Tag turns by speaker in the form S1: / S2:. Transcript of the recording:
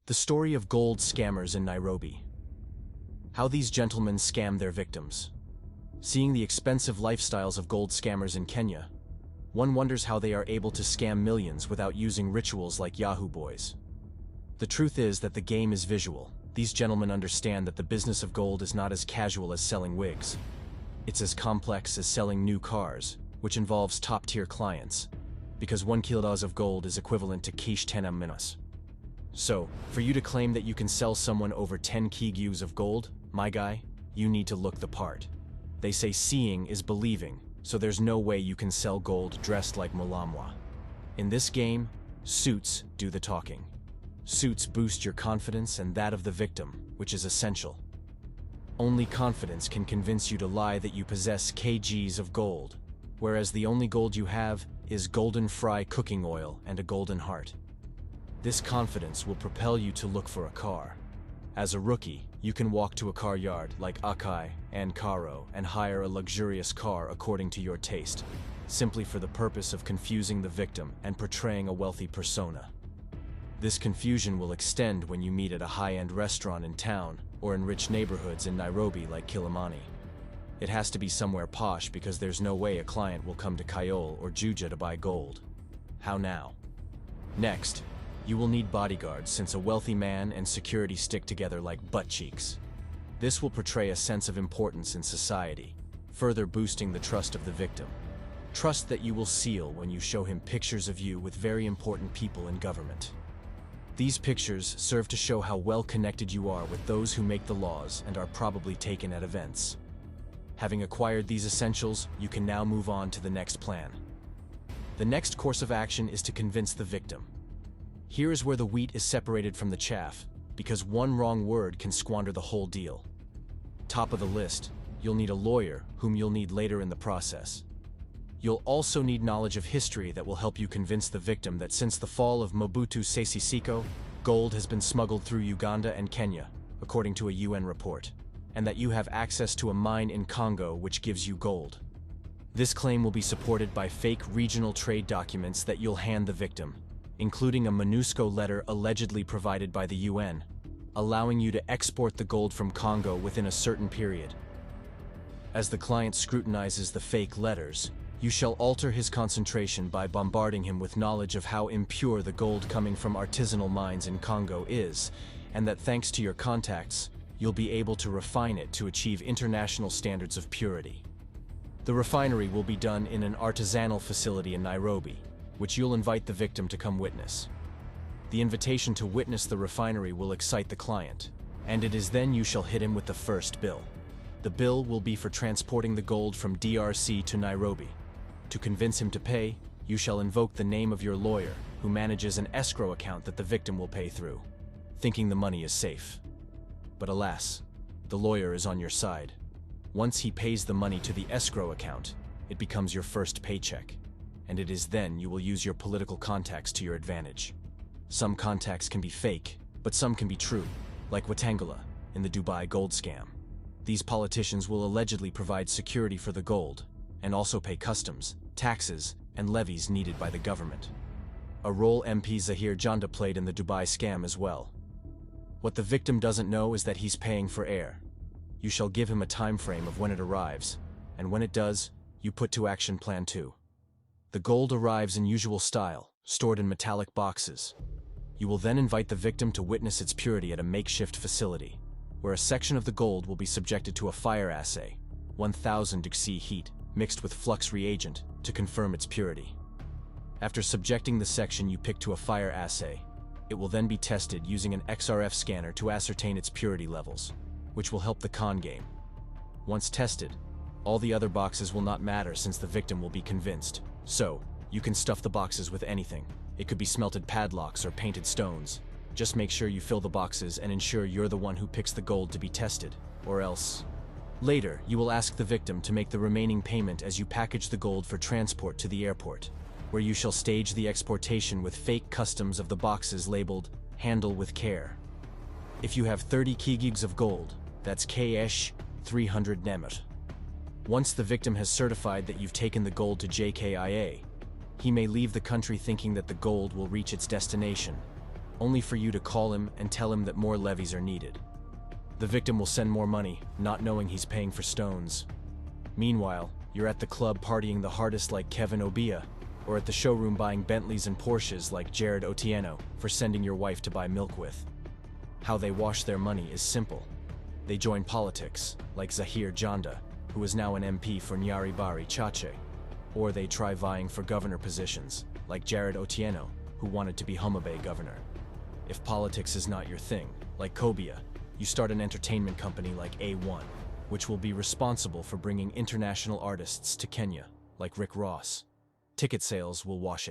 S1: The story of gold scammers in Nairobi. How these gentlemen scam their victims. Seeing the expensive lifestyles of gold scammers in Kenya, one wonders how they are able to scam millions without using rituals like Yahoo Boys. The truth is that the game is visual. These gentlemen understand that the business of gold is not as casual as selling wigs. It's as complex as selling new cars, which involves top-tier clients, because 1 kilo of gold is equivalent to Kish 10 minus. So, for you to claim that you can sell someone over 10 kgs of gold, my guy, you need to look the part. They say seeing is believing, so there's no way you can sell gold dressed like Mulamwa. In this game, suits do the talking. Suits boost your confidence and that of the victim, which is essential. Only confidence can convince you to lie that you possess kgs of gold, whereas the only gold you have is golden fry cooking oil and a golden heart. This confidence will propel you to look for a car. As a rookie, you can walk to a car yard like Akai and Karo and hire a luxurious car according to your taste, simply for the purpose of confusing the victim and portraying a wealthy persona. This confusion will extend when you meet at a high-end restaurant in town or in rich neighborhoods in Nairobi like Kilimani. It has to be somewhere posh because there's no way a client will come to Kayole or Juja to buy gold. How now? Next, you will need bodyguards since a wealthy man and security stick together like butt cheeks. This will portray a sense of importance in society, further boosting the trust of the victim. Trust that you will seal when you show him pictures of you with very important people in government. These pictures serve to show how well connected you are with those who make the laws and are probably taken at events. Having acquired these essentials, you can now move on to the next plan. The next course of action is to convince the victim. Here is where the wheat is separated from the chaff, because one wrong word can squander the whole deal. Top of the list, you'll need a lawyer whom you'll need later in the process. You'll also need knowledge of history that will help you convince the victim that since the fall of Mobutu Sese Seko, gold has been smuggled through Uganda and Kenya, according to a UN report, and that you have access to a mine in Congo which gives you gold. This claim will be supported by fake regional trade documents that you'll hand the victim, including a MONUSCO letter allegedly provided by the UN, allowing you to export the gold from Congo within a certain period. As the client scrutinizes the fake letters, you shall alter his concentration by bombarding him with knowledge of how impure the gold coming from artisanal mines in Congo is, and that thanks to your contacts, you'll be able to refine it to achieve international standards of purity. The refinery will be done in an artisanal facility in Nairobi, which you'll invite the victim to come witness. The invitation to witness the refinery will excite the client, and it is then you shall hit him with the first bill. The bill will be for transporting the gold from DRC to Nairobi. To convince him to pay, you shall invoke the name of your lawyer, who manages an escrow account that the victim will pay through, thinking the money is safe. But alas, the lawyer is on your side. Once he pays the money to the escrow account, it becomes your first paycheck, and it is then you will use your political contacts to your advantage. Some contacts can be fake, but some can be true, like Wetangula in the Dubai gold scam. These politicians will allegedly provide security for the gold, and also pay customs, taxes, and levies needed by the government. A role MP Zahir Janda played in the Dubai scam as well. What the victim doesn't know is that he's paying for air. You shall give him a time frame of when it arrives, and when it does, you put to action plan 2. The gold arrives in usual style, stored in metallic boxes. You will then invite the victim to witness its purity at a makeshift facility, where a section of the gold will be subjected to a fire assay, 1000 degrees heat, mixed with flux reagent, to confirm its purity. After subjecting the section you pick to a fire assay, it will then be tested using an XRF scanner to ascertain its purity levels, which will help the con game. Once tested, all the other boxes will not matter since the victim will be convinced. So, you can stuff the boxes with anything. It could be smelted padlocks or painted stones. Just make sure you fill the boxes and ensure you're the one who picks the gold to be tested, or else. Later, you will ask the victim to make the remaining payment as you package the gold for transport to the airport, where you shall stage the exportation with fake customs of the boxes labeled, "Handle with care." If you have 30 kgs of gold, that's KSH 300 Nemer. Once the victim has certified that you've taken the gold to JKIA, he may leave the country thinking that the gold will reach its destination, only for you to call him and tell him that more levies are needed. The victim will send more money, not knowing he's paying for stones. Meanwhile, you're at the club partying the hardest like Kevin Obia, or at the showroom buying Bentleys and Porsches like Jared Otieno for sending your wife to buy milk with. How they wash their money is simple. They join politics, like Zahir Janda, who is now an MP for Nyari Bari Chache, or they try vying for governor positions, like Jared Otieno, who wanted to be Homa Bay governor. If politics is not your thing, like Kobia, you start an entertainment company like A1, which will be responsible for bringing international artists to Kenya, like Rick Ross. Ticket sales will wash it.